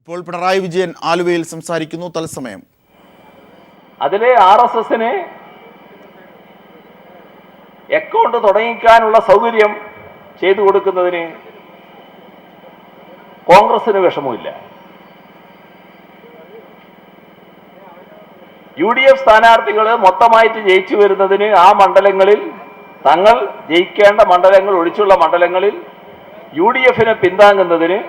ഇപ്പോൾ പിണറായി വിജയൻ ആലുവയിൽ സംസാരിക്കുന്നു. തത്സമയം അതിലെ RSSന് അക്കൗണ്ട് തുടങ്ങിക്കാനുള്ള സൗകര്യം ചെയ്തു കൊടുക്കുന്നതിന് കോൺഗ്രസിന് വിഷമമില്ല. UDF സ്ഥാനാർത്ഥികൾ മൊത്തമായിട്ട് ജയിച്ചു വരുന്നതിന് ആ മണ്ഡലങ്ങളിൽ തങ്ങൾ ജയിക്കേണ്ട മണ്ഡലങ്ങൾ ഒഴിച്ചുള്ള മണ്ഡലങ്ങളിൽ UDFനെ പിന്താങ്ങുന്നതിന്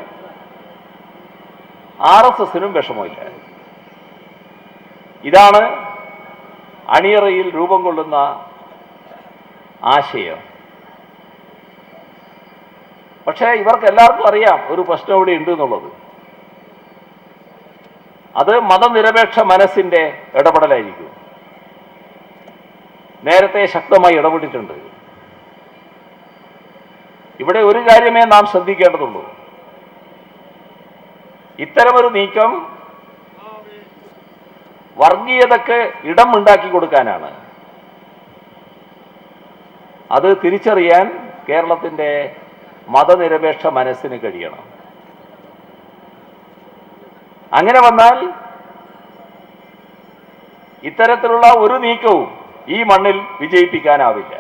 RSSനും വിഷമമില്ല. ഇതാണ് അണിയറയിൽ രൂപം കൊള്ളുന്ന ആശയം. പക്ഷേ ഇവർക്ക് എല്ലാവർക്കും അറിയാം ഒരു പ്രശ്നം ഇവിടെ ഉണ്ട് എന്നുള്ളത്. അത് മതനിരപേക്ഷ മനസ്സിന്റെ ഇടപെടലായിരിക്കും. നേരത്തെ ശക്തമായി ഇടപെട്ടിട്ടുണ്ട്. ഇവിടെ ഒരു കാര്യമേ നാം ശ്രദ്ധിക്കേണ്ടതുള്ളൂ. ഇത്തരമൊരു നീക്കം വർഗീയതയ്ക്ക് ഇടം ഉണ്ടാക്കി കൊടുക്കാനാണ്. അത് തിരിച്ചറിയാൻ കേരളത്തിന്റെ മതനിരപേക്ഷ മനസ്സിന് കഴിയണം. അങ്ങനെ വന്നാൽ ഇത്തരത്തിലുള്ള ഒരു നീക്കവും ഈ മണ്ണിൽ വിജയിപ്പിക്കാനാവില്ല.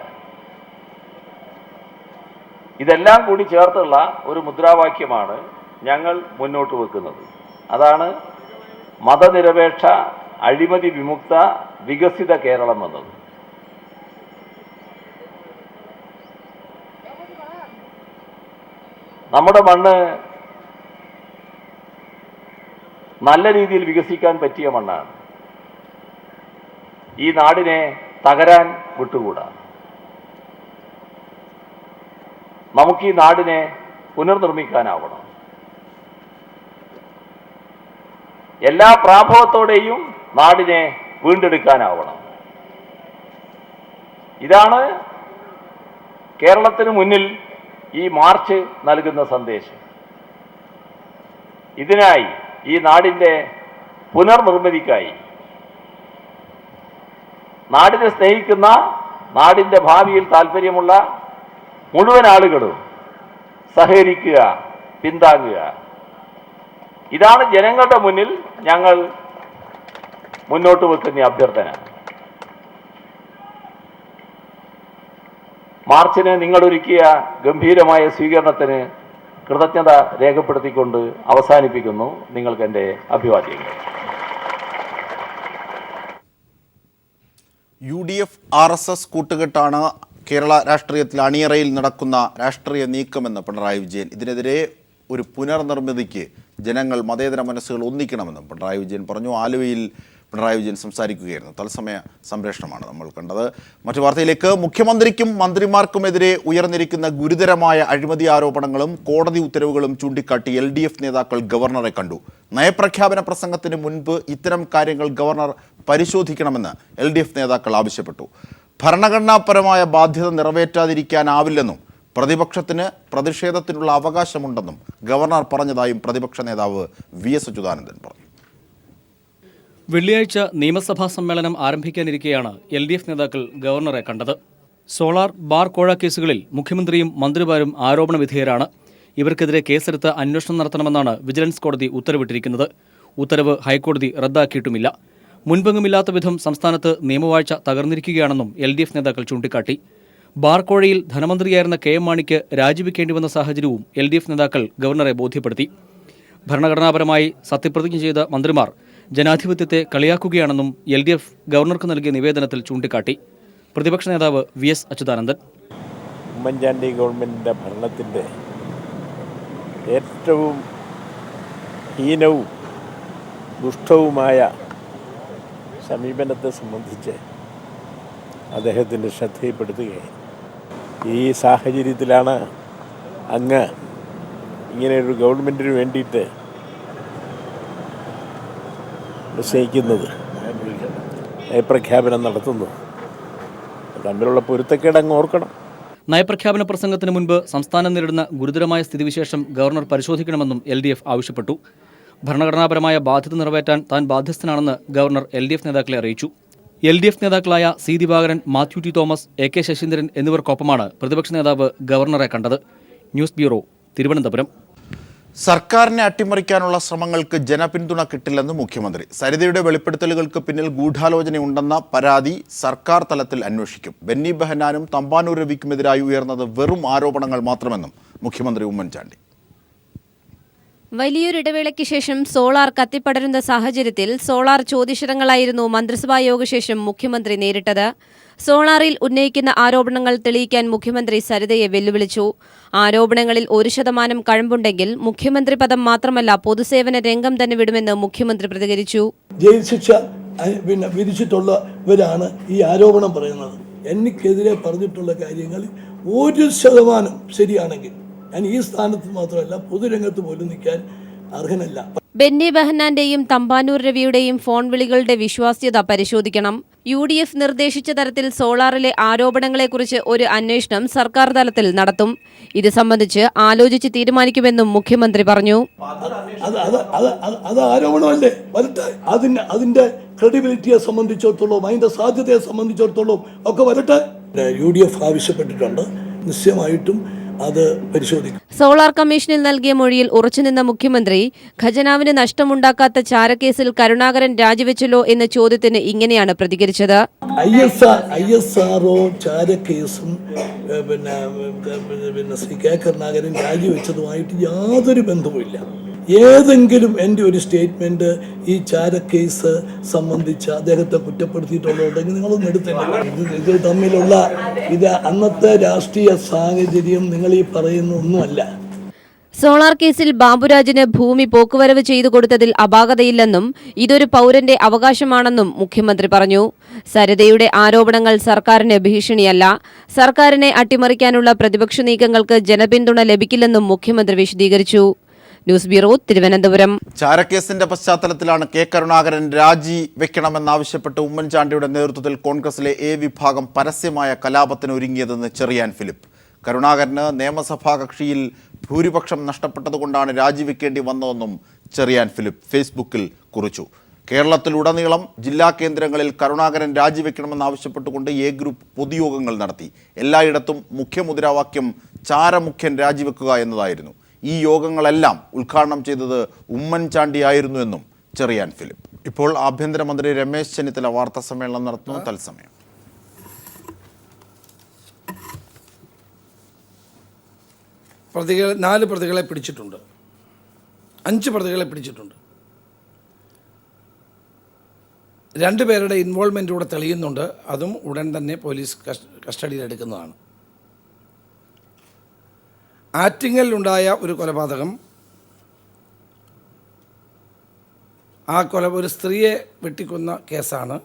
ഇതെല്ലാം കൂടി ചേർത്തുള്ള ഒരു മുദ്രാവാക്യമാണ് ഞങ്ങൾ മുന്നോട്ട് വെക്കുന്നത്. അതാണ് മതനിരപേക്ഷ അഴിമതി വിമുക്ത വികസിത കേരളം എന്നത്. നമ്മുടെ മണ്ണ് നല്ല രീതിയിൽ വികസിക്കാൻ പറ്റിയ മണ്ണാണ്. ഈ നാടിനെ തകരാൻ വിട്ടുകൂടാ. നമുക്ക് ഈ നാടിനെ പുനർനിർമ്മിക്കാനാവണം. എല്ലാ പ്രാഭവത്തോടെയും നാടിനെ വീണ്ടെടുക്കാനാവണം. ഇതാണ് കേരളത്തിന് മുന്നിൽ ഈ മാർച്ച് നൽകുന്ന സന്ദേശം. ഇതിനായി ഈ നാടിൻ്റെ പുനർനിർമ്മിതിക്കായി നാടിനെ സ്നേഹിക്കുന്ന, നാടിൻ്റെ ഭാവിയിൽ താല്പര്യമുള്ള മുഴുവൻ ആളുകളും സഹകരിക്കുക, പിന്താങ്ങുക. ഇതാണ് ജനങ്ങളുടെ മുന്നിൽ ഞങ്ങൾ മുന്നോട്ട് വെക്കുന്ന അഭ്യർത്ഥന. മാർച്ചിന് നിങ്ങളൊരുക്കിയ ഗംഭീരമായ സ്വീകരണത്തിന് കൃതജ്ഞത രേഖപ്പെടുത്തിക്കൊണ്ട് അവസാനിപ്പിക്കുന്നു. നിങ്ങൾക്ക് എൻ്റെ അഭിവാദ്യങ്ങൾ. UDF RSS കൂട്ടുകെട്ടാണ് കേരള രാഷ്ട്രീയത്തിൽ അണിയറയിൽ നടക്കുന്ന രാഷ്ട്രീയ നീക്കമെന്ന് പിണറായി വിജയൻ. ഇതിനെതിരെ ഒരു പുനർനിർമ്മിതിക്ക് ജനങ്ങൾ, മതേതര മനസ്സുകൾ ഒന്നിക്കണമെന്നും പിണറായി വിജയൻ പറഞ്ഞു. ആലുവയിൽ പിണറായി വിജയൻ സംസാരിക്കുകയായിരുന്നു. തത്സമയ സംപ്രേഷണമാണ് നമ്മൾ കണ്ടത്. മറ്റു വാർത്തയിലേക്ക്. മുഖ്യമന്ത്രിക്കും മന്ത്രിമാർക്കുമെതിരെ ഉയർന്നിരിക്കുന്ന ഗുരുതരമായ അഴിമതി ആരോപണങ്ങളും കോടതി ഉത്തരവുകളും ചൂണ്ടിക്കാട്ടി LDF നേതാക്കൾ ഗവർണറെ കണ്ടു. നയപ്രഖ്യാപന പ്രസംഗത്തിന് മുൻപ് ഇത്തരം കാര്യങ്ങൾ ഗവർണർ പരിശോധിക്കണമെന്ന് LDF നേതാക്കൾ ആവശ്യപ്പെട്ടു. ഭരണഘടനാപരമായ ബാധ്യത നിറവേറ്റാതിരിക്കാനാവില്ലെന്നും പ്രതിപക്ഷത്തിന് പ്രതിഷേധത്തിനുള്ള അവകാശമുണ്ടെന്നും ഗവർണർ പറഞ്ഞതായും പ്രതിപക്ഷ നേതാവ് VS അച്യുതാനന്ദൻ പറഞ്ഞു. വെള്ളിയാഴ്ച നിയമസഭാ സമ്മേളനം ആരംഭിക്കാനിരിക്കെയാണ് LDF നേതാക്കൾ ഗവർണറെ കണ്ടത്. സോളാർ, ബാർ കോഴ കേസുകളിൽ മുഖ്യമന്ത്രിയും മന്ത്രിമാരും ആരോപണ വിധേയരാണ്. ഇവർക്കെതിരെ കേസെടുത്ത് അന്വേഷണം നടത്തണമെന്നാണ് വിജിലൻസ് കോടതി ഉത്തരവിട്ടിരിക്കുന്നത്. ഉത്തരവ് ഹൈക്കോടതി റദ്ദാക്കിയിട്ടുമില്ല. മുൻപെങ്ങുമില്ലാത്ത വിധം സംസ്ഥാനത്ത് നിയമവാഴ്ച തകർന്നിരിക്കുകയാണെന്നും LDF നേതാക്കൾ ചൂണ്ടിക്കാട്ടി. ബാർ കോഴയിൽ ധനമന്ത്രിയായിരുന്ന KM മാണിക്ക് രാജിവെക്കേണ്ടി വന്ന സാഹചര്യവും LDF നേതാക്കൾ ഗവർണറെ ബോധ്യപ്പെടുത്തി. ഭരണഘടനാപരമായി സത്യപ്രതിജ്ഞ ചെയ്ത മന്ത്രിമാർ ജനാധിപത്യത്തെ കളിയാക്കുകയാണെന്നും LDF ഗവർണർക്ക് നൽകിയ നിവേദനത്തിൽ ചൂണ്ടിക്കാട്ടി. പ്രതിപക്ഷ നേതാവ് VS അച്യുതാനന്ദൻ ഉമ്മൻചാണ്ടി ഗവൺമെൻറ്റിൻ്റെ ഭരണത്തിൻ്റെ ഏറ്റവും ഹീനവും ദുഷ്ടവുമായ സമീപനത്തെ സംബന്ധിച്ച് അദ്ദേഹത്തിൻ്റെ ശ്രദ്ധയിൽപ്പെടുത്തുകയായി. ഈ സാഹചര്യത്തിലാണ് അങ്ങ് ഇങ്ങനെയൊരു ഗവൺമെൻറ്റിന് വേണ്ടിയിട്ട് നിശ്ചയിക്കുന്നത്, നയപ്രഖ്യാപനം നടത്തുന്നു. തമ്മിലുള്ള പൊരുത്തക്കേട് അങ്ങ് ഓർക്കണം. നയപ്രഖ്യാപന പ്രസംഗത്തിന് മുൻപ് സംസ്ഥാനം നേരിടുന്ന ഗുരുതരമായ സ്ഥിതിവിശേഷം ഗവർണർ പരിശോധിക്കണമെന്നും LDF ആവശ്യപ്പെട്ടു. ഭരണഘടനാപരമായ ബാധ്യത നിറവേറ്റാൻ താൻ ബാധ്യസ്ഥനാണെന്ന് ഗവർണർ LDF നേതാക്കളെ അറിയിച്ചു. LDF നേതാക്കളായ C. Divakaran, Mathew T Thomas, AK Saseendran എന്നിവർക്കൊപ്പമാണ് പ്രതിപക്ഷ നേതാവ് ഗവർണറെ കണ്ടത്. News bureau, Thiruvananthapuram. സർക്കാരിനെ അട്ടിമറിക്കാനുള്ള ശ്രമങ്ങൾക്ക് ജനപിന്തുണ കിട്ടില്ലെന്ന് മുഖ്യമന്ത്രി. സരിതയുടെ വെളിപ്പെടുത്തലുകൾക്ക് പിന്നിൽ ഗൂഢാലോചനയുണ്ടെന്ന പരാതി സർക്കാർ തലത്തിൽ അന്വേഷിക്കും. ബെന്നി ബെഹനാനും തമ്പാനൂർ രവിക്കുമെതിരായി ഉയർന്നത് വെറും ആരോപണങ്ങൾ മാത്രമെന്നും മുഖ്യമന്ത്രി ഉമ്മൻചാണ്ടി. വലിയൊരിടവേളയ്ക്ക് ശേഷം സോളാർ കത്തിപ്പടരുന്ന സാഹചര്യത്തിൽ സോളാർ ചോദ്യശരങ്ങളായിരുന്നു മന്ത്രിസഭാ യോഗശേഷം മുഖ്യമന്ത്രി നേരിട്ടത്. സോളാറിൽ ഉന്നയിക്കുന്ന ആരോപണങ്ങൾ തെളിയിക്കാൻ മുഖ്യമന്ത്രി സരിതയെ വെല്ലുവിളിച്ചു. ആരോപണങ്ങളിൽ 1% കഴമ്പുണ്ടെങ്കിൽ മുഖ്യമന്ത്രി പദം മാത്രമല്ല പൊതുസേവന രംഗം തന്നെ വിടുമെന്ന് മുഖ്യമന്ത്രി പ്രതികരിച്ചു. ജയിൽ ശിക്ഷ വിധിച്ചിട്ടുള്ളവരാണ് ഈ ആരോപണം പറയുന്നത്. എനിക്കെതിരെ പറഞ്ഞിട്ടുള്ള കാര്യങ്ങൾ 1% ശരിയാണെങ്കിൽ ഞാൻ ഈ സ്ഥാനത്ത് മാത്രമല്ല പൊതുരംഗത്ത് പോലും നിൽക്കാൻ അർഹനല്ല. ബെന്നി ബെഹന്നാന്റെയും തമ്പാനൂർ രവിയുടെയും ഫോൺ വിളികളുടെ വിശ്വാസ്യത പരിശോധിക്കണം. UDF നിർദ്ദേശിച്ച തരത്തിൽ സോളാറിലെ ആരോപണങ്ങളെക്കുറിച്ച് ഒരു അന്വേഷണം സർക്കാർ തലത്തിൽ നടത്തും. ഇത് സംബന്ധിച്ച് ആലോചിച്ച് തീരുമാനിക്കുമെന്നും മുഖ്യമന്ത്രി പറഞ്ഞു. അത് ആരോപണമല്ലേ, വരട്ടെ. അതിന്റെ ക്രെഡിബിലിറ്റിയെ സംബന്ധിച്ചിടത്തോളം അതിന്റെ സാധ്യതയെ സംബന്ധിച്ചിടത്തോളം ഒക്കെ വരട്ടെ. UDF ആവശ്യപ്പെട്ടിട്ടുണ്ട്, നിശ്ചയമായിട്ടും അത് പരിശോധിക്കും. സോളാർ കമ്മീഷനിൽ നൽകിയ മൊഴിയിൽ ഉറച്ചുനിന്ന മുഖ്യമന്ത്രി ഖജനാവിന് നഷ്ടമുണ്ടാക്കാത്ത ചാരക്കേസിൽ കരുണാകരൻ രാജിവെച്ചല്ലോ എന്ന ചോദ്യത്തിന് ഇങ്ങനെയാണ് പ്രതികരിച്ചത്. ISRO ചാരക്കേസും ശ്രീ കെ കരുണാകരൻ രാജിവെച്ചതുമായിട്ട് യാതൊരു ബന്ധവുമില്ല. ഏതെങ്കിലും എൻ്റെ ഒരു സ്റ്റേറ്റ്മെന്റ് ഈ ചാരക്കേസ് സംബന്ധിച്ച് അദ്ദേഹത്തെ കുറ്റപ്പെടുത്തിയിട്ടുള്ളതുണ്ടെങ്കിൽ നിങ്ങളൊന്നും എടുത്തില്ല. ഇത് തമ്മിലുള്ള അന്നത്തെ രാഷ്ട്രീയ സാഹചര്യം നിങ്ങൾ ഈ പറയുന്ന ഒന്നുമല്ല. സോളാർ കേസിൽ ബാബുരാജിന് ഭൂമി പോക്കുവരവ് ചെയ്തു കൊടുത്തതിൽ അപാകതയില്ലെന്നും ഇതൊരു പൗരന്റെ അവകാശമാണെന്നും മുഖ്യമന്ത്രി പറഞ്ഞു. സരിതയുടെ ആരോപണങ്ങൾ സർക്കാരിന് ഭീഷണിയല്ല. സർക്കാരിനെ അട്ടിമറിക്കാനുള്ള പ്രതിപക്ഷ നീക്കങ്ങൾക്ക് ജനപിന്തുണ ലഭിക്കില്ലെന്നും മുഖ്യമന്ത്രി വിശദീകരിച്ചു. News bureau, Thiruvananthapuram. ചാരക്കേസിന്റെ പശ്ചാത്തലത്തിലാണ് കെ കരുണാകരൻ രാജി വെക്കണമെന്നാവശ്യപ്പെട്ട് ഉമ്മൻചാണ്ടിയുടെ നേതൃത്വത്തിൽ കോൺഗ്രസിലെ A വിഭാഗം പരസ്യമായ കലാപത്തിന് ഒരുങ്ങിയതെന്ന് ചെറിയാൻ ഫിലിപ്പ്. കരുണാകരന് നിയമസഭാ കക്ഷിയിൽ ഭൂരിപക്ഷം നഷ്ടപ്പെട്ടതുകൊണ്ടാണ് രാജിവെക്കേണ്ടി വന്നതെന്നും ചെറിയാൻ ഫിലിപ്പ് ഫേസ്ബുക്കിൽ കുറിച്ചു. കേരളത്തിലുടനീളം ജില്ലാ കേന്ദ്രങ്ങളിൽ കരുണാകരൻ രാജിവെക്കണമെന്നാവശ്യപ്പെട്ടുകൊണ്ട് A ഗ്രൂപ്പ് പൊതുയോഗങ്ങൾ നടത്തി. എല്ലായിടത്തും മുഖ്യമുദ്രാവാക്യം ചാരമുഖ്യൻ രാജിവെക്കുക എന്നതായിരുന്നു. ഈ യോഗങ്ങളെല്ലാം ഉദ്ഘാടനം ചെയ്തത് ഉമ്മൻചാണ്ടിയായിരുന്നു എന്നും ചെറിയാൻ ഫിലിപ്പ്. ഇപ്പോൾ ആഭ്യന്തരമന്ത്രി രമേശ് ചെന്നിത്തല വാർത്താ സമ്മേളനം നടത്തുന്നു. തത്സമയം. പ്രതികൾ 4 പ്രതികളെ പിടിച്ചിട്ടുണ്ട്, 5 പ്രതികളെ പിടിച്ചിട്ടുണ്ട്. 2 പേരുടെ ഇൻവോൾവ്മെൻ്റ് കൂടെ തെളിയുന്നുണ്ട്. അതും ഉടൻ തന്നെ പോലീസ് കസ്റ്റഡിയിലെടുക്കുന്നതാണ്. ആറ്റിങ്ങലിലുണ്ടായ ഒരു കൊലപാതകം, ഒരു സ്ത്രീയെ വെട്ടിക്കൊന്ന കേസാണ്.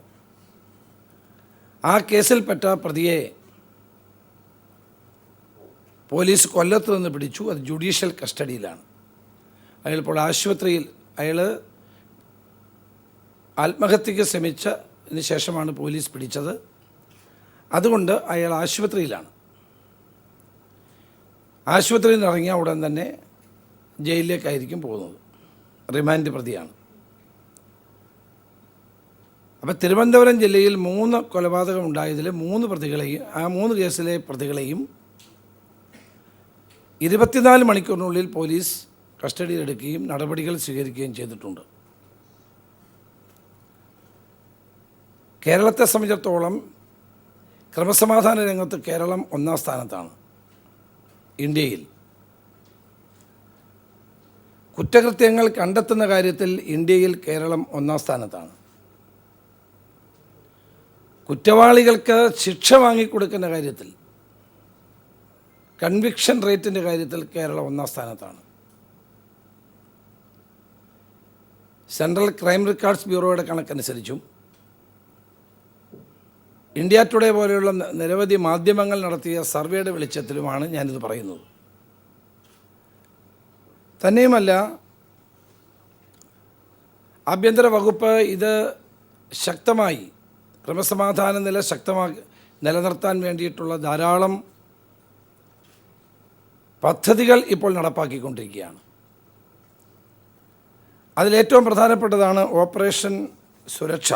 ആ കേസിൽപ്പെട്ട പ്രതിയെ പോലീസ് കൊല്ലത്ത് നിന്ന് പിടിച്ചു. അത് ജുഡീഷ്യൽ കസ്റ്റഡിയിലാണ്. ഇപ്പോൾ ആശുപത്രിയിൽ ആത്മഹത്യക്ക് ശ്രമിച്ചതിന് ശേഷമാണ് പോലീസ് പിടിച്ചത്. അതുകൊണ്ട് അയാൾ ആശുപത്രിയിലാണ്. ആശുപത്രിയിൽ നിന്ന് ഇറങ്ങിയ ഉടൻ തന്നെ ജയിലിലേക്കായിരിക്കും പോകുന്നത്. റിമാൻഡ് പ്രതിയാണ്. അപ്പോൾ തിരുവനന്തപുരം ജില്ലയിൽ 3 കൊലപാതകം ഉണ്ടായതിൽ 3 പ്രതികളെയും 3 കേസിലെ പ്രതികളെയും 24 മണിക്കൂറിനുള്ളിൽ പോലീസ് കസ്റ്റഡിയിലെടുക്കുകയും നടപടികൾ സ്വീകരിക്കുകയും ചെയ്തിട്ടുണ്ട്. കേരളത്തെ സംബന്ധിച്ചിടത്തോളം ക്രമസമാധാന രംഗത്ത് കേരളം 1-ാം സ്ഥാനത്താണ്. ഇന്ത്യയിൽ കുറ്റകൃത്യങ്ങൾ കണ്ടെത്തുന്ന കാര്യത്തിൽ ഇന്ത്യയിൽ കേരളം 1-ാം സ്ഥാനത്താണ്. കുറ്റവാളികൾക്ക് ശിക്ഷ വാങ്ങിക്കൊടുക്കുന്ന കാര്യത്തിൽ, കൺവിക്ഷൻ റേറ്റിൻ്റെ കാര്യത്തിൽ കേരളം 1-ാം സ്ഥാനത്താണ്. സെൻട്രൽ ക്രൈം റെക്കോർഡ്സ് ബ്യൂറോയുടെ കണക്കനുസരിച്ചും ഇന്ത്യ ടുഡേ പോലെയുള്ള നിരവധി മാധ്യമങ്ങൾ നടത്തിയ സർവേയുടെ വെളിച്ചത്തിലുമാണ് ഞാനിത് പറയുന്നത്. തന്നെയുമല്ല, ആഭ്യന്തര വകുപ്പ് ഇത് ശക്തമായി ക്രമസമാധാന നില നിലനിർത്താൻ വേണ്ടിയിട്ടുള്ള ധാരാളം പദ്ധതികൾ ഇപ്പോൾ നടപ്പാക്കിക്കൊണ്ടിരിക്കുകയാണ്. അതിലേറ്റവും പ്രധാനപ്പെട്ടതാണ് ഓപ്പറേഷൻ സുരക്ഷ.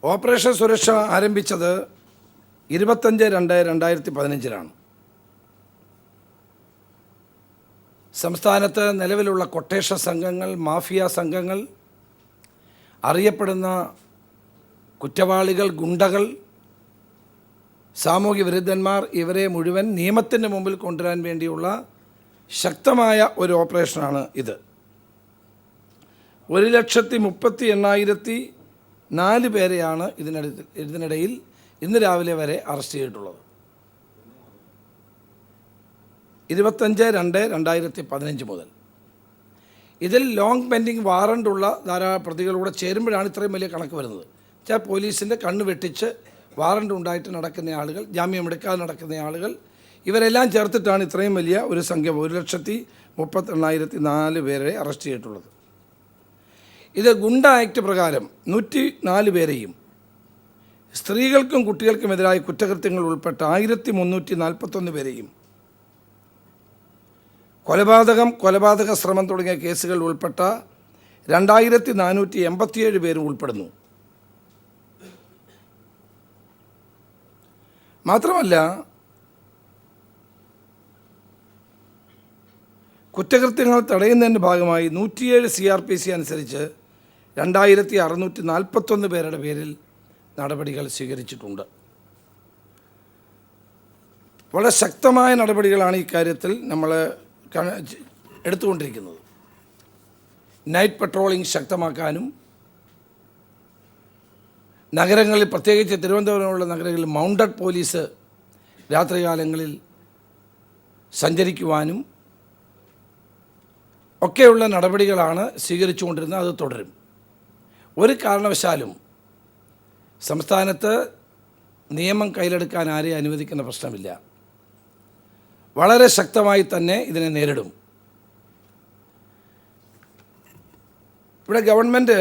ഓപ്പറേഷൻ സുരക്ഷ ആരംഭിച്ചത് 25/2/2015 സംസ്ഥാനത്ത് നിലവിലുള്ള കൊട്ടേഷൻ സംഘങ്ങൾ, മാഫിയ സംഘങ്ങൾ, അറിയപ്പെടുന്ന കുറ്റവാളികൾ, ഗുണ്ടകൾ, സാമൂഹ്യ വിരുദ്ധന്മാർ, ഇവരെ മുഴുവൻ നിയമത്തിൻ്റെ മുമ്പിൽ കൊണ്ടുവരാൻ വേണ്ടിയുള്ള ശക്തമായ ഒരു ഓപ്പറേഷനാണ് ഇത്. 1,38,4 പേരെയാണ് ഇതിനിടയിൽ ഇന്ന് രാവിലെ വരെ അറസ്റ്റ് ചെയ്തിട്ടുള്ളത്. 25/2/2015 മുതൽ. ഇതിൽ ലോങ് പെൻഡിങ് വാറണ്ടുള്ള ധാരാളം പ്രതികളൂടെ ചേരുമ്പോഴാണ് ഇത്രയും വലിയ കണക്ക് വരുന്നത്. വെച്ചാൽ പോലീസിൻ്റെ കണ്ണ് വെട്ടിച്ച് വാറണ്ട് ഉണ്ടായിട്ട് നടക്കുന്ന ആളുകൾ, ജാമ്യമെടുക്കാതെ നടക്കുന്ന ആളുകൾ, ഇവരെല്ലാം ചേർത്തിട്ടാണ് ഇത്രയും വലിയ ഒരു സംഖ്യ 1,38,4 പേരെ അറസ്റ്റ് ചെയ്തിട്ടുള്ളത്. ഇത് ഗുണ്ട ആക്ട് പ്രകാരം 104 പേരെയും സ്ത്രീകൾക്കും കുട്ടികൾക്കുമെതിരായ കുറ്റകൃത്യങ്ങൾ ഉൾപ്പെട്ട 1,341 പേരെയും കൊലപാതക ശ്രമം തുടങ്ങിയ കേസുകൾ ഉൾപ്പെട്ട 2,487 പേരും ഉൾപ്പെടുന്നു. മാത്രമല്ല കുറ്റകൃത്യങ്ങൾ തടയുന്നതിൻ്റെ ഭാഗമായി 107 CRPC അനുസരിച്ച് 2,641 പേരുടെ പേരിൽ നടപടികൾ സ്വീകരിച്ചിട്ടുണ്ട്. വളരെ ശക്തമായ നടപടികളാണ് ഇക്കാര്യത്തിൽ നമ്മൾ എടുത്തുകൊണ്ടിരിക്കുന്നത്. നൈറ്റ് പട്രോളിംഗ് ശക്തമാക്കാനും, നഗരങ്ങളിൽ, പ്രത്യേകിച്ച് തിരുവനന്തപുരമുള്ള നഗരങ്ങളിൽ മൗണ്ടഡ് പോലീസ് രാത്രികാലങ്ങളിൽ സഞ്ചരിക്കുവാനും ഒക്കെയുള്ള നടപടികളാണ് സ്വീകരിച്ചുകൊണ്ടിരുന്നത്. അത് തുടരും. ഒരു കാരണവശാലും സംസ്ഥാനത്ത് നിയമം കയ്യിലെടുക്കാൻ ആരെയും അനുവദിക്കുന്ന പ്രശ്നമില്ല. വളരെ ശക്തമായി തന്നെ ഇതിനെ നേരിടും. ഇവിടെ ഗവൺമെൻറ്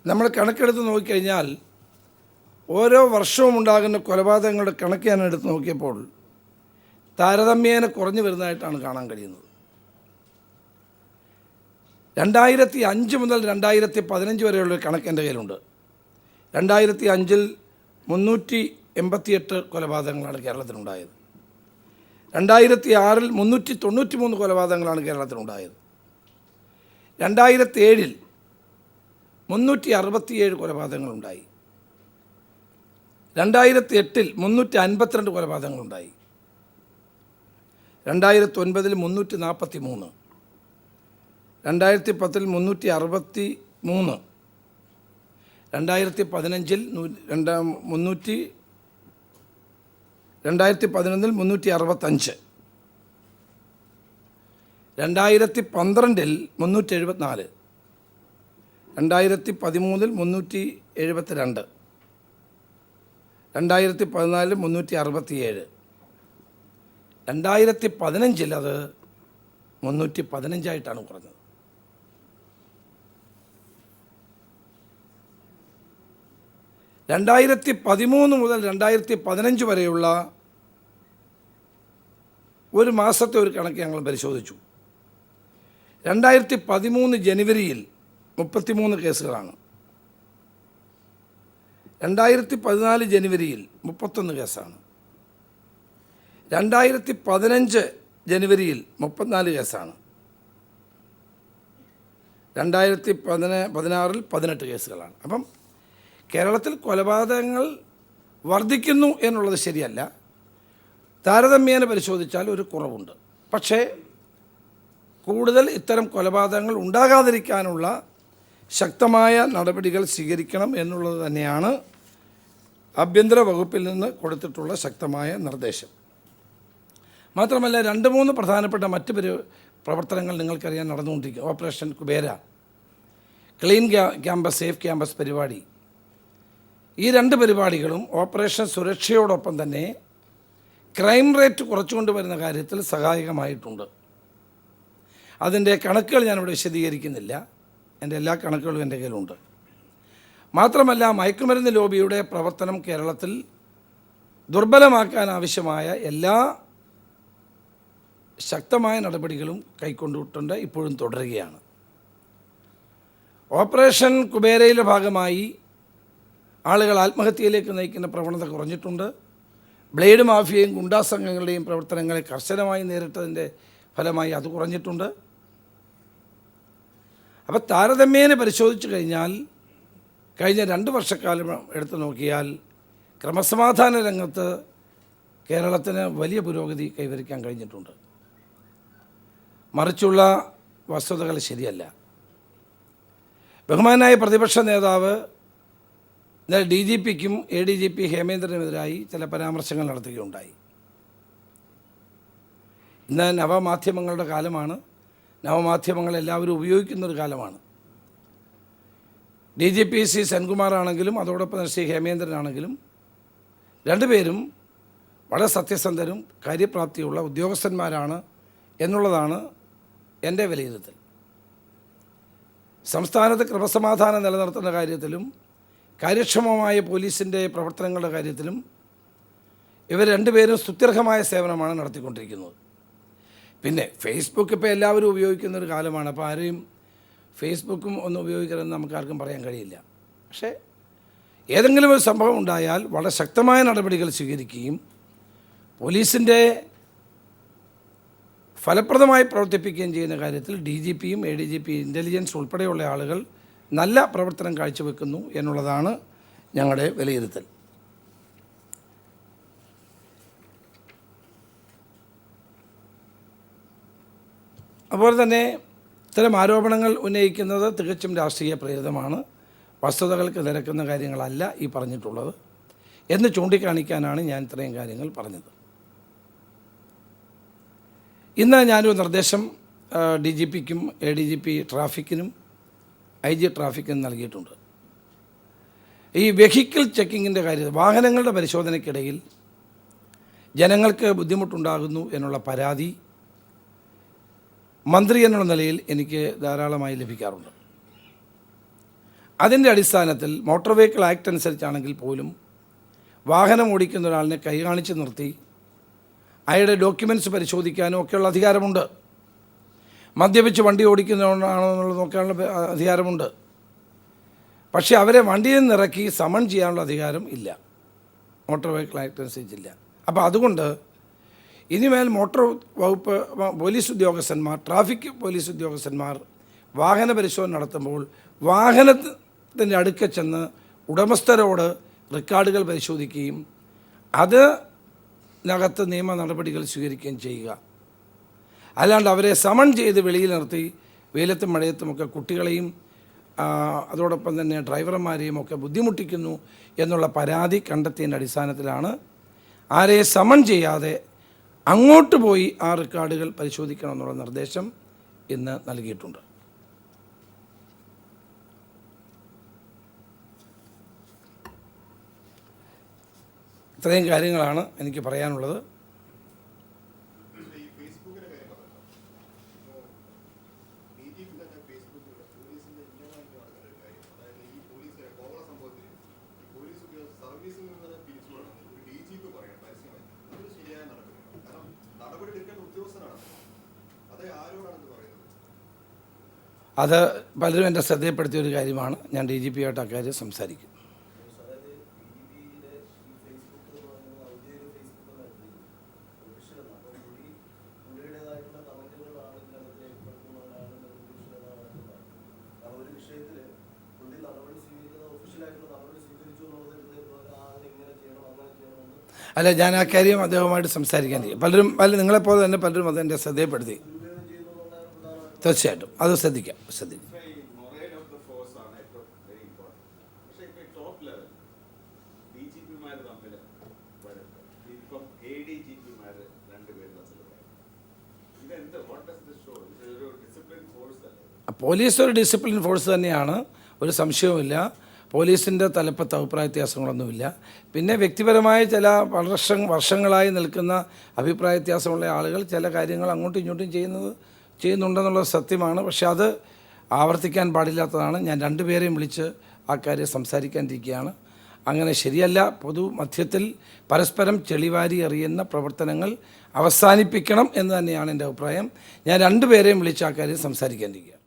നമ്മൾ കണക്കെടുത്ത് നോക്കിക്കഴിഞ്ഞാൽ ഓരോ വർഷവും ഉണ്ടാകുന്ന കൊലപാതകങ്ങളുടെ കണക്ക് ഞാൻ എടുത്ത് നോക്കിയപ്പോൾ താരതമ്യേന കുറഞ്ഞു വരുന്നതായിട്ടാണ് കാണാൻ കഴിയുന്നത്. 2005 മുതൽ 2015 വരെയുള്ളൊരു കണക്ക് എൻ്റെ കയ്യിലുണ്ട്. 2005 388 കൊലപാതകങ്ങളാണ് കേരളത്തിലുണ്ടായത്. 2006 393 കൊലപാതകങ്ങളാണ് കേരളത്തിലുണ്ടായത്. 2007 367 കൊലപാതകങ്ങളുണ്ടായി. 2008 352 കൊലപാതകങ്ങളുണ്ടായി. 2009 343, 2010 363, 2015 311 365, 2012 374, 2013 372, 2014 367, 2015 അത് 315 കുറഞ്ഞത്. രണ്ടായിരത്തി 2013 മുതൽ 2015 വരെയുള്ള ഒരു മാസത്തെ ഒരു കണക്ക് ഞങ്ങൾ പരിശോധിച്ചു. 2013 ജനുവരിയിൽ 33 കേസുകളാണ്. 2014 ജനുവരിയിൽ 31 കേസാണ്. 2015 ജനുവരിയിൽ 34 കേസാണ്. 2016 18 കേസുകളാണ്. അപ്പം കേരളത്തിൽ കൊലപാതകങ്ങൾ വർദ്ധിക്കുന്നു എന്നുള്ളത് ശരിയല്ല. താരതമ്യേന പരിശോധിച്ചാൽ ഒരു കുറവുണ്ട്. പക്ഷേ കൂടുതൽ ഇത്തരം കൊലപാതകങ്ങൾ ഉണ്ടാകാതിരിക്കാനുള്ള ശക്തമായ നടപടികൾ സ്വീകരിക്കണം എന്നുള്ളത് തന്നെയാണ് ആഭ്യന്തര വകുപ്പിൽ നിന്ന് കൊടുത്തിട്ടുള്ള ശക്തമായ നിർദ്ദേശം. മാത്രമല്ല 2-3 പ്രധാനപ്പെട്ട മറ്റ് പ്രവർത്തനങ്ങൾ നിങ്ങൾക്കറിയാൻ നടന്നുകൊണ്ടിരിക്കുക. Operation Kubera, clean campus, safe campus പരിപാടി. ഈ 2 പരിപാടികളും ഓപ്പറേഷൻ സുരക്ഷയോടൊപ്പം തന്നെ ക്രൈം റേറ്റ് കുറച്ചുകൊണ്ട് വരുന്ന കാര്യത്തിൽ സഹായകമായിട്ടുണ്ട്. അതിൻ്റെ കണക്കുകൾ ഞാനിവിടെ വിശദീകരിക്കുന്നില്ല. എൻ്റെ എല്ലാ കണക്കുകളും എൻ്റെ കയ്യിലുണ്ട്. മാത്രമല്ല മയക്കുമരുന്ന് ലോബിയുടെ പ്രവർത്തനം കേരളത്തിൽ ദുർബലമാക്കാൻ ആവശ്യമായ എല്ലാ ശക്തമായ നടപടികളും കൈക്കൊണ്ടിട്ടുണ്ട്, ഇപ്പോഴും തുടരുകയാണ്. ഓപ്പറേഷൻ കുബേരയുടെ ഭാഗമായി ആളുകൾ ആത്മഹത്യയിലേക്ക് നയിക്കുന്ന പ്രവണത കുറഞ്ഞിട്ടുണ്ട്. ബ്ലേഡ് മാഫിയയും ഗുണ്ടാ സംഘങ്ങളുടെയും പ്രവർത്തനങ്ങളെ കർശനമായി നേരിട്ടതിൻ്റെ ഫലമായി അത് കുറഞ്ഞിട്ടുണ്ട്. അപ്പോൾ താരതമ്യേന പരിശോധിച്ചു കഴിഞ്ഞാൽ കഴിഞ്ഞ 2 വർഷക്കാലം എടുത്തു നോക്കിയാൽ ക്രമസമാധാന രംഗത്ത് കേരളത്തിന് വലിയ പുരോഗതി കൈവരിക്കാൻ കഴിഞ്ഞിട്ടുണ്ട്. മറിച്ചുള്ള വസ്തുതകൾ ശരിയല്ല. ബഹുമാനായ പ്രതിപക്ഷ നേതാവ് DGPക്കും ADGP ഹേമേന്ദ്രനെതിരായി ചില പരാമർശങ്ങൾ നടത്തുകയുണ്ടായി. ഇന്ന് നവമാധ്യമങ്ങളുടെ കാലമാണ്. നവമാധ്യമങ്ങൾ എല്ലാവരും ഉപയോഗിക്കുന്നൊരു കാലമാണ്. DGP ശ്രീ സെൻകുമാർ ആണെങ്കിലും അതോടൊപ്പം ശ്രീ ഹേമേന്ദ്രനാണെങ്കിലും രണ്ടുപേരും വളരെ സത്യസന്ധരും കാര്യപ്രാപ്തിയുള്ള ഉദ്യോഗസ്ഥന്മാരാണ് എന്നുള്ളതാണ് എൻ്റെ വിലയിരുത്തൽ. സംസ്ഥാനത്ത് ക്രമസമാധാനം നിലനിർത്തുന്ന കാര്യത്തിലും കാര്യക്ഷമമായ പോലീസിൻ്റെ പ്രവർത്തനങ്ങളുടെ കാര്യത്തിലും ഇവർ രണ്ടുപേരും സ്തുത്യർഹമായ സേവനമാണ് നടത്തിക്കൊണ്ടിരിക്കുന്നത്. പിന്നെ ഫേസ്ബുക്ക് ഇപ്പോൾ എല്ലാവരും ഉപയോഗിക്കുന്നൊരു കാലമാണ്. അപ്പോൾ ആരെയും ഫേസ്ബുക്കും ഒന്നും ഉപയോഗിക്കരുതെന്ന് നമുക്ക് ആർക്കും പറയാൻ കഴിയില്ല. പക്ഷേ ഏതെങ്കിലും ഒരു സംഭവം ഉണ്ടായാൽ വളരെ ശക്തമായ നടപടികൾ സ്വീകരിക്കുകയും പോലീസിൻ്റെ ഫലപ്രദമായി പ്രവർത്തിപ്പിക്കുകയും ചെയ്യുന്ന കാര്യത്തിൽ DGPയും ADGP ഇൻ്റലിജൻസ് ഉൾപ്പെടെയുള്ള ആളുകൾ നല്ല പ്രവർത്തനം കാഴ്ചവെക്കുന്നു എന്നുള്ളതാണ് ഞങ്ങളുടെ വിലയിരുത്തൽ. അതുപോലെ തന്നെ ഇത്തരം ആരോപണങ്ങൾ ഉന്നയിക്കുന്നത് തികച്ചും രാഷ്ട്രീയ പ്രേരിതമാണ്, വസ്തുതകൾക്ക് നിരക്കുന്ന കാര്യങ്ങളല്ല ഈ പറഞ്ഞിട്ടുള്ളത് എന്ന് ചൂണ്ടിക്കാണിക്കാനാണ് ഞാൻ ഇത്രയും കാര്യങ്ങൾ പറഞ്ഞത്. ഇന്ന് ഞാനൊരു നിർദ്ദേശം DGPക്കും ADGP ട്രാഫിക്കിനും IG ട്രാഫിക്കിനും നൽകിയിട്ടുണ്ട്. ഈ വെഹിക്കിൾ ചെക്കിങ്ങിൻ്റെ കാര്യത്തിൽ വാഹനങ്ങളുടെ പരിശോധനയ്ക്കിടയിൽ ജനങ്ങൾക്ക് ബുദ്ധിമുട്ടുണ്ടാകുന്നു എന്നുള്ള പരാതി മന്ത്രി എന്നുള്ള നിലയിൽ എനിക്ക് ധാരാളമായി ലഭിക്കാറുണ്ട്. അതിൻ്റെ അടിസ്ഥാനത്തിൽ മോട്ടോർ വെഹിക്കിൾ ആക്ട് അനുസരിച്ചാണെങ്കിൽ പോലും വാഹനം ഓടിക്കുന്ന ഒരാളിനെ കൈ കാണിച്ച് നിർത്തി അയാളുടെ ഡോക്യുമെൻറ്റ്സ് പരിശോധിക്കാനും ഒക്കെയുള്ള അധികാരമുണ്ട്. മദ്യപിച്ച് വണ്ടി ഓടിക്കുന്നതാണോ എന്നുള്ളത് നോക്കാനുള്ള അധികാരമുണ്ട്. പക്ഷേ അവരെ വണ്ടിയിൽ നിന്ന് ഇറക്കി സമൺ ചെയ്യാനുള്ള അധികാരം ഇല്ല, മോട്ടോർ വെഹിക്കിൾ ആക്ട് അനുസരിച്ചില്ല. അപ്പോൾ അതുകൊണ്ട് ഇനിമേൽ മോട്ടോർ വകുപ്പ് പോലീസ് ഉദ്യോഗസ്ഥന്മാർ, ട്രാഫിക് പോലീസ് ഉദ്യോഗസ്ഥന്മാർ വാഹന പരിശോധന നടത്തുമ്പോൾ വാഹനത്തിൻ്റെ അടുക്കൽ ചെന്ന് ഉടമസ്ഥരോട് റെക്കോർഡുകൾ പരിശോധിക്കുകയും അതിനകത്ത് നിയമ നടപടികൾ സ്വീകരിക്കുകയും ചെയ്യുക. അല്ലാണ്ട് അവരെ സമൺ ചെയ്ത് വെളിയിൽ നിർത്തി വെയിലത്തും മഴയത്തുമൊക്കെ കുട്ടികളെയും അതോടൊപ്പം തന്നെ ഡ്രൈവർമാരെയും ഒക്കെ ബുദ്ധിമുട്ടിക്കുന്നു എന്നുള്ള പരാതി കണ്ടെത്തിയതിൻ്റെ അടിസ്ഥാനത്തിലാണ് ആരെയും സമൺ ചെയ്യാതെ അങ്ങോട്ട് പോയി ആ റെക്കോർഡുകൾ പരിശോധിക്കണമെന്നുള്ള നിർദ്ദേശം ഇന്ന് നൽകിയിട്ടുണ്ട്. ഇത്രയും കാര്യങ്ങളാണ് എനിക്ക് പറയാനുള്ളത്. അത് പലരും എൻ്റെ ശ്രദ്ധയിൽപ്പെടുത്തിയ ഒരു കാര്യമാണ്. ഞാൻ DGPയായിട്ട് അക്കാര്യം സംസാരിക്കും. അല്ല, ഞാൻ ആ കാര്യം അദ്ദേഹവുമായിട്ട് സംസാരിക്കാൻ ചെയ്യും. പലരും നിങ്ങളെപ്പോലെ തന്നെ പലരും അത് എൻ്റെ ശ്രദ്ധയിൽപ്പെടുത്തി. തീർച്ചയായിട്ടും അത് ശ്രദ്ധിക്കാം. പോലീസ് ഒരു ഡിസിപ്ലിൻ ഫോഴ്സ് തന്നെയാണ്, ഒരു സംശയവുമില്ല. പോലീസിൻ്റെ തലപ്പത്ത് അഭിപ്രായ വ്യത്യാസങ്ങളൊന്നുമില്ല. പിന്നെ വ്യക്തിപരമായ ചില വർഷങ്ങളായി നിൽക്കുന്ന അഭിപ്രായ വ്യത്യാസമുള്ള ആളുകൾ ചില കാര്യങ്ങൾ അങ്ങോട്ടും ഇങ്ങോട്ടും ചെയ്യുന്നുണ്ടെന്നുള്ളത് സത്യമാണ്. പക്ഷെ അത് ആവർത്തിക്കാൻ പാടില്ലാത്തതാണ്. ഞാൻ രണ്ടുപേരെയും വിളിച്ച് ആ കാര്യം സംസാരിക്കാനിരിക്കുകയാണ്. അങ്ങനെ ശരിയല്ല. പൊതുമധ്യത്തിൽ പരസ്പരം ചെളിവാരി എറിയുന്ന പ്രവർത്തനങ്ങൾ അവസാനിപ്പിക്കണം എന്ന് തന്നെയാണ് എൻ്റെ അഭിപ്രായം. ഞാൻ രണ്ടുപേരെയും വിളിച്ച് ആ കാര്യം സംസാരിക്കാനിരിക്കുക.